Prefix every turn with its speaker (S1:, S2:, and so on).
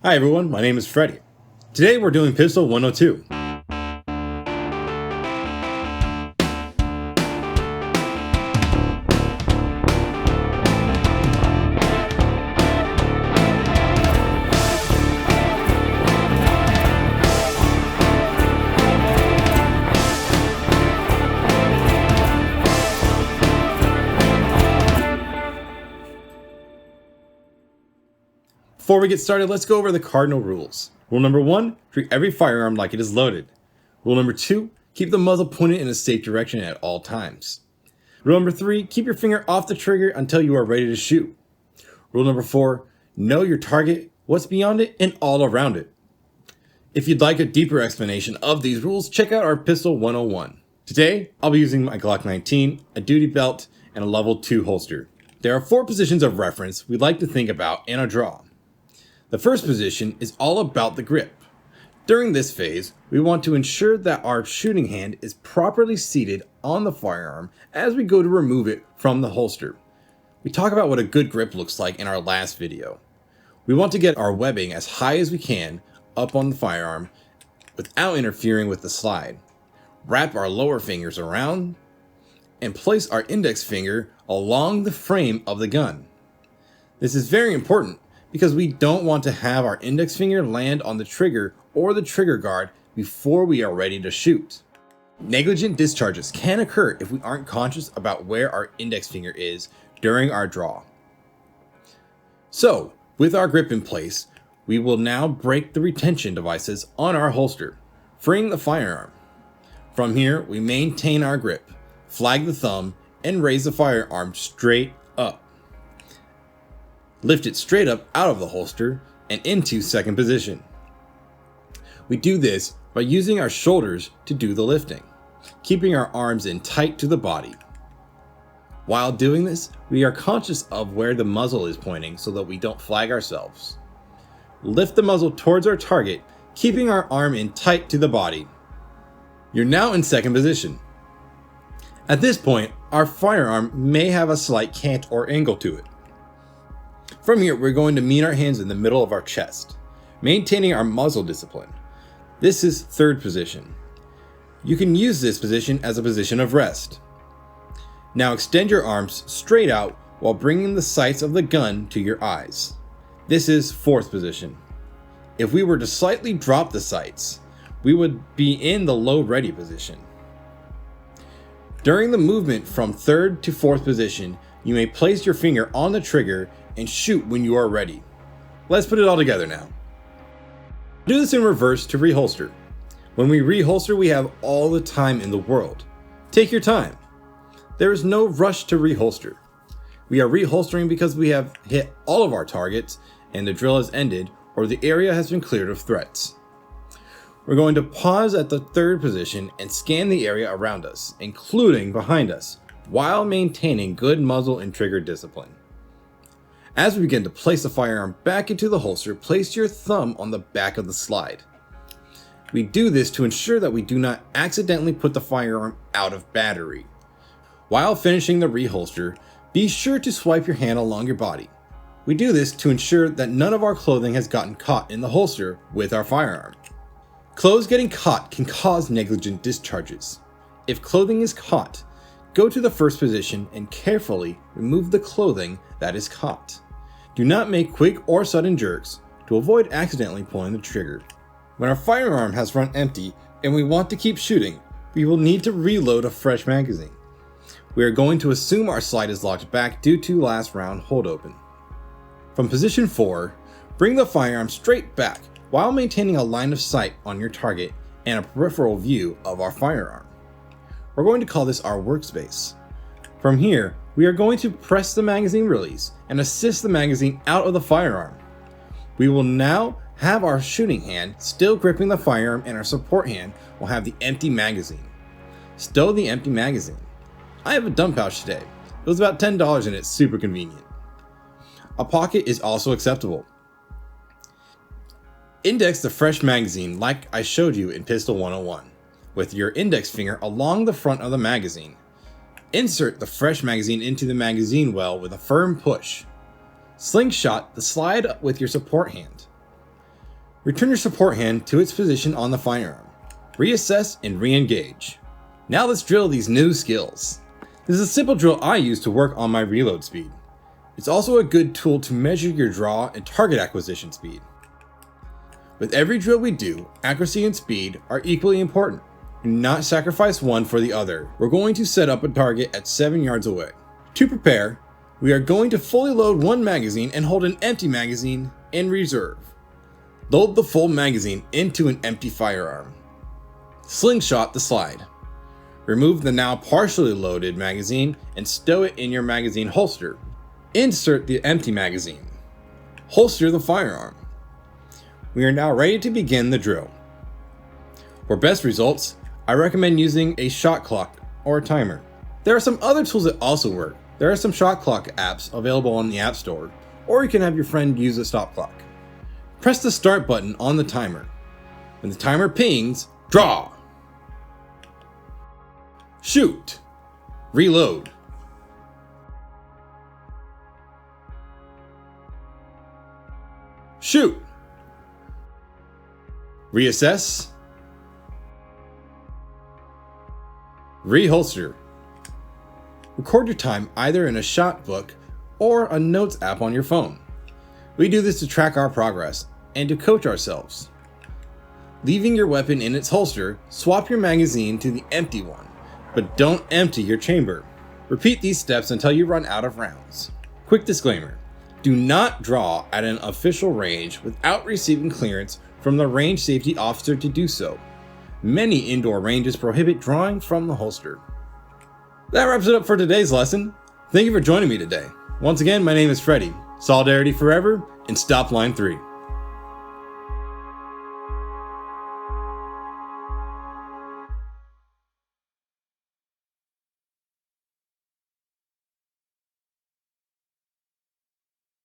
S1: Hi everyone, my name is Freddy. Today we're doing Pistol 102. Before we get started, let's go over the cardinal rules. Rule number 1, treat every firearm like it is loaded. Rule number 2, keep the muzzle pointed in a safe direction at all times. Rule number 3, keep your finger off the trigger until you are ready to shoot. Rule number 4, know your target, what's beyond it, and all around it. If you'd like a deeper explanation of these rules, check out our Pistol 101. Today, I'll be using my Glock 19, a duty belt, and a level 2 holster. There are 4 positions of reference we'd like to think about in a draw. The first position is all about the grip. During this phase, we want to ensure that our shooting hand is properly seated on the firearm as we go to remove it from the holster. We talk about what a good grip looks like in our last video. We want to get our webbing as high as we can up on the firearm without interfering with the slide. Wrap our lower fingers around and place our index finger along the frame of the gun. This is very important because we don't want to have our index finger land on the trigger or the trigger guard before we are ready to shoot. Negligent discharges can occur if we aren't conscious about where our index finger is during our draw. So, with our grip in place, we will now break the retention devices on our holster, freeing the firearm. From here, we maintain our grip, flag the thumb, and raise the firearm straight up. Lift it straight up out of the holster and into second position. We do this by using our shoulders to do the lifting, keeping our arms in tight to the body. While doing this, we are conscious of where the muzzle is pointing so that we don't flag ourselves. Lift the muzzle towards our target, keeping our arm in tight to the body. You're now in second position. At this point, our firearm may have a slight cant or angle to it. From here, we're going to meet our hands in the middle of our chest, maintaining our muzzle discipline. This is third position. You can use this position as a position of rest. Now extend your arms straight out while bringing the sights of the gun to your eyes. This is fourth position. If we were to slightly drop the sights, we would be in the low ready position. During the movement from third to fourth position, you may place your finger on the trigger and shoot when you are ready. Let's put it all together now. Do this in reverse to reholster. When we reholster, we have all the time in the world. Take your time. There is no rush to reholster. We are reholstering because we have hit all of our targets and the drill has ended or the area has been cleared of threats. We're going to pause at the third position and scan the area around us, including behind us, while maintaining good muzzle and trigger discipline. As we begin to place the firearm back into the holster, place your thumb on the back of the slide. We do this to ensure that we do not accidentally put the firearm out of battery. While finishing the reholster, be sure to swipe your hand along your body. We do this to ensure that none of our clothing has gotten caught in the holster with our firearm. Clothes getting caught can cause negligent discharges. If clothing is caught, go to the first position and carefully remove the clothing that is caught. Do not make quick or sudden jerks to avoid accidentally pulling the trigger. When our firearm has run empty and we want to keep shooting, we will need to reload a fresh magazine. We are going to assume our slide is locked back due to last round hold open. From position 4, bring the firearm straight back while maintaining a line of sight on your target and a peripheral view of our firearm. We're going to call this our workspace. From here, we are going to press the magazine release and assist the magazine out of the firearm. We will now have our shooting hand still gripping the firearm and our support hand will have the empty magazine. Stow the empty magazine. I have a dump pouch today. It was about $10 and it's super convenient. A pocket is also acceptable. Index the fresh magazine like I showed you in Pistol 101. With your index finger along the front of the magazine. Insert the fresh magazine into the magazine well with a firm push. Slingshot the slide with your support hand. Return your support hand to its position on the firearm. Reassess and re-engage. Now let's drill these new skills. This is a simple drill I use to work on my reload speed. It's also a good tool to measure your draw and target acquisition speed. With every drill we do, accuracy and speed are equally important. Do not sacrifice one for the other. We're going to set up a target at 7 yards away. To prepare, we are going to fully load one magazine and hold an empty magazine in reserve. Load the full magazine into an empty firearm. Slingshot the slide. Remove the now partially loaded magazine and stow it in your magazine holster. Insert the empty magazine. Holster the firearm. We are now ready to begin the drill. For best results, I recommend using a shot clock or a timer. There are some other tools that also work. There are some shot clock apps available on the App Store, or you can have your friend use a stop clock. Press the start button on the timer. When the timer pings, draw. Shoot. Reload. Shoot. Reassess. Reholster. Record your time either in a shot book or a notes app on your phone. We do this to track our progress and to coach ourselves. Leaving your weapon in its holster, swap your magazine to the empty one, but don't empty your chamber. Repeat these steps until you run out of rounds. Quick disclaimer: do not draw at an official range without receiving clearance from the range safety officer to do so. Many indoor ranges prohibit drawing from the holster. That wraps it up for today's lesson. Thank you for joining me today. Once again, my name is Freddy. Solidarity forever, and stop line 3.